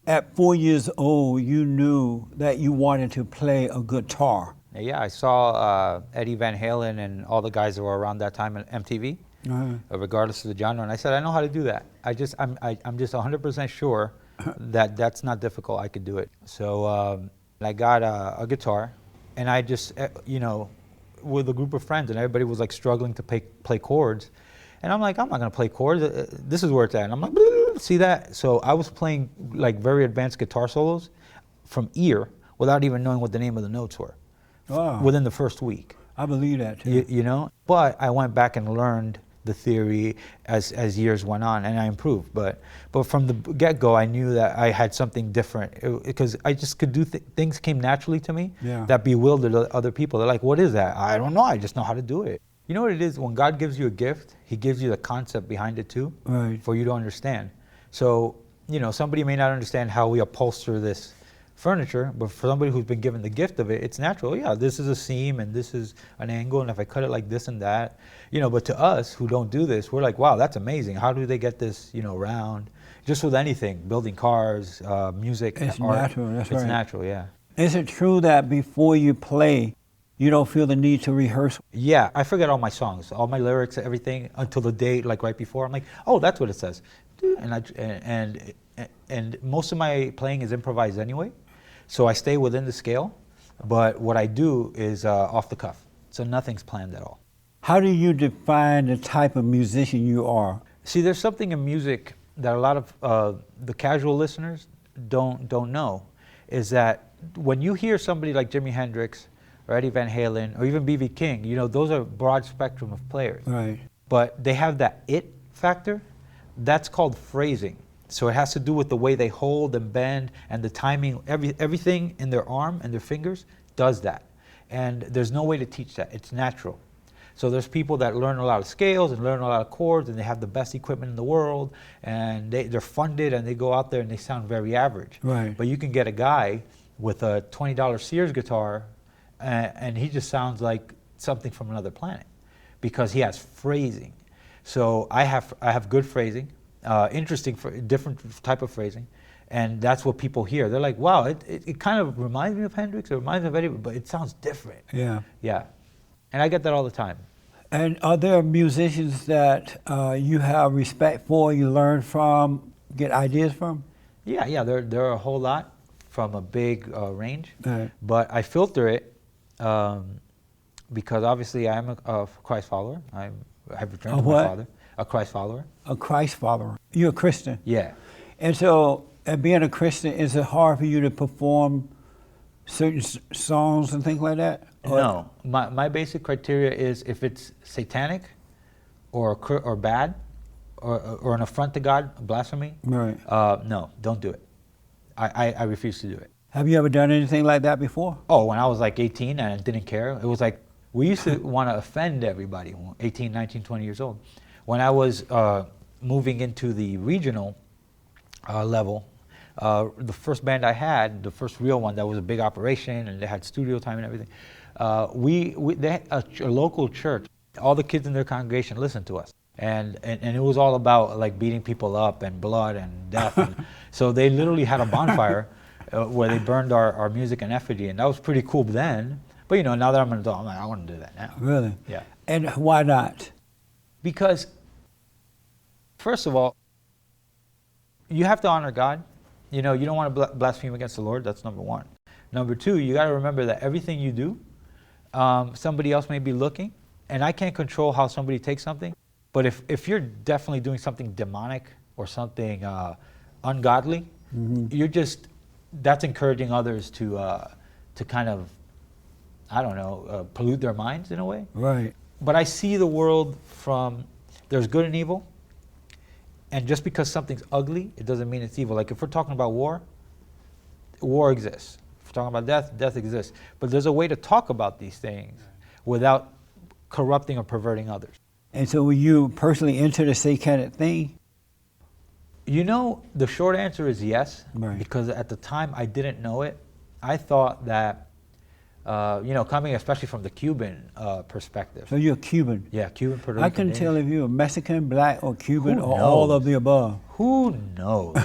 At 4 years old, you knew that you wanted to play a guitar. Yeah, I saw Eddie Van Halen and all the guys that were around that time at MTV, regardless of the genre. And I said, I know how to do that. I'm just 100% sure that that's not difficult. I could do it. So I got a guitar, and I just, with a group of friends, and everybody was like struggling to play chords. And I'm like, I'm not gonna play chords. This is where it's at. And I'm like, see that? So I was playing like very advanced guitar solos from ear without even knowing what the name of the notes were. Wow. Within the first week. I believe that too. You know? But I went back and learned the theory as years went on, and I improved. But from the get-go, I knew that I had something different, because I just could do things came naturally to me that bewildered other people. They're like, what is that? I don't know. I just know how to do it. You know what it is? When God gives you a gift, he gives you the concept behind it too, for you to understand. So, somebody may not understand how we upholster this furniture, but for somebody who's been given the gift of it, it's natural. Yeah, this is a seam and this is an angle, and if I cut it like this and that, but to us who don't do this, we're like, wow, that's amazing. How do they get this, round? Just with anything, building cars, music, it's art. Natural, that's right. It's natural, yeah. Is it true that before you play, you don't feel the need to rehearse? Yeah, I forget all my songs, all my lyrics, everything, until the day, like right before. I'm like, oh, that's what it says. And most of my playing is improvised anyway, so I stay within the scale. But what I do is off the cuff, so nothing's planned at all. How do you define the type of musician you are? See, there's something in music that a lot of the casual listeners don't know, is that when you hear somebody like Jimi Hendrix, or Eddie Van Halen, or even B.B. King, those are a broad spectrum of players. Right. But they have that it factor. That's called phrasing. So it has to do with the way they hold and bend and the timing. Everything in their arm and their fingers does that. And there's no way to teach that. It's natural. So there's people that learn a lot of scales and learn a lot of chords, and they have the best equipment in the world, and they're funded, and they go out there and they sound very average. Right. But you can get a guy with a $20 Sears guitar, and he just sounds like something from another planet, because he has phrasing. So I have good phrasing, interesting, different type of phrasing, and that's what people hear. They're like, wow, it kind of reminds me of Hendrix, it reminds me of Eddie, but it sounds different. Yeah. Yeah. And I get that all the time. And are there musicians that you have respect for, you learn from, get ideas from? Yeah, there are a whole lot from a big range, Right. but I filter it because obviously I am a Christ follower. I have returned to my Father. A Christ follower. A Christ follower. You're a Christian. Yeah. And so, being a Christian, is it hard for you to perform certain songs and things like that? No. My basic criteria is if it's satanic or bad or an affront to God, blasphemy, Right. No, don't do it. I refuse to do it. Have you ever done anything like that before? Oh, when I was like 18 and I didn't care. It was like, we used to want to offend everybody, 18, 19, 20 years old. When I was moving into the regional level, the first band I had, the first real one that was a big operation and they had studio time and everything, they had a local church. All the kids in their congregation listened to us. And it was all about like beating people up and blood and death. And so they literally had a bonfire where they burned our music in effigy, and that was pretty cool then. But now that I'm an adult, I'm like, I want to do that now. Really? Yeah. And why not? Because, first of all, you have to honor God. You don't want to blaspheme against the Lord. That's number one. Number two, you got to remember that everything you do, somebody else may be looking, and I can't control how somebody takes something. But if you're definitely doing something demonic or something ungodly, that's encouraging others to kind of, I don't know, pollute their minds in a way. Right. But I see the world from, there's good and evil, and just because something's ugly, it doesn't mean it's evil. Like if we're talking about war exists. If we're talking about death exists. But there's a way to talk about these things without corrupting or perverting others. And so were you personally into the satanic thing? The short answer is yes, Right. because at the time I didn't know it. I thought that, coming especially from the Cuban perspective. So you're Cuban? Yeah, Cuban, Puerto Rican. I couldn't tell if you were Mexican, black, or Cuban, Who or all knows? of the above. Who knows?